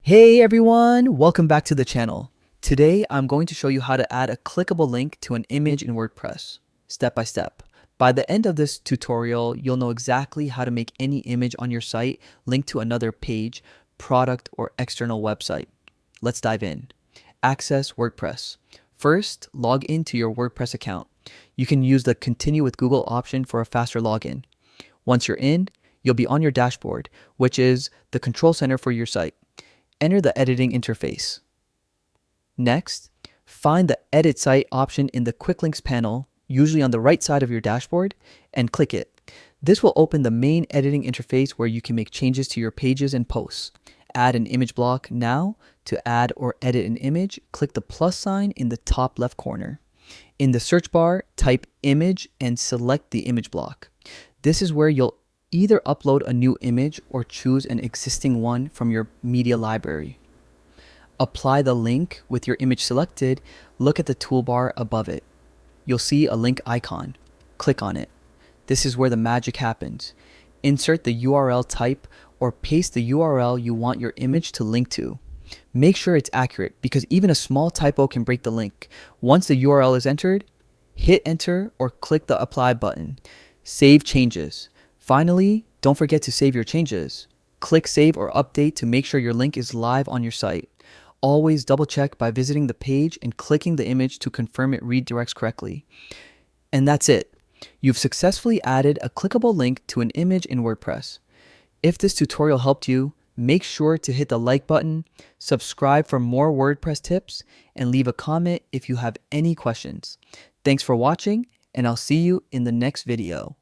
Hey everyone, welcome back to the channel. Today I'm going to show you how to add a clickable link to an image in WordPress, step by step. By the end of this tutorial, you'll know exactly how to make any image on your site link to another page, product, or external website. Let's dive in. Access WordPress. First, log into your WordPress account. You can use the Continue with Google option for a faster login. Once you're in, you'll be on your dashboard, which is the control center for your site. Enter the editing interface. Next, find the Edit Site option in the Quick Links panel, usually on the right side of your dashboard, and click it. This will open the main editing interface where you can make changes to your pages and posts. Add an image block now. To add or edit an image, click the plus sign in the top left corner. In the search bar, type image and select the image block. This is where you'll either upload a new image or choose an existing one from your media library. Apply the link with your image selected. Look at the toolbar above it. You'll see a link icon. Click on it. This is where the magic happens. Insert the URL type or paste the URL you want your image to link to. Make sure it's accurate because even a small typo can break the link. Once the URL is entered, hit enter or click the apply button. Save changes. Finally, don't forget to save your changes. Click save or update to make sure your link is live on your site. Always double check by visiting the page and clicking the image to confirm it redirects correctly. And that's it. You've successfully added a clickable link to an image in WordPress. If this tutorial helped you, make sure to hit the like button, subscribe for more WordPress tips, and leave a comment if you have any questions. Thanks for watching, and I'll see you in the next video.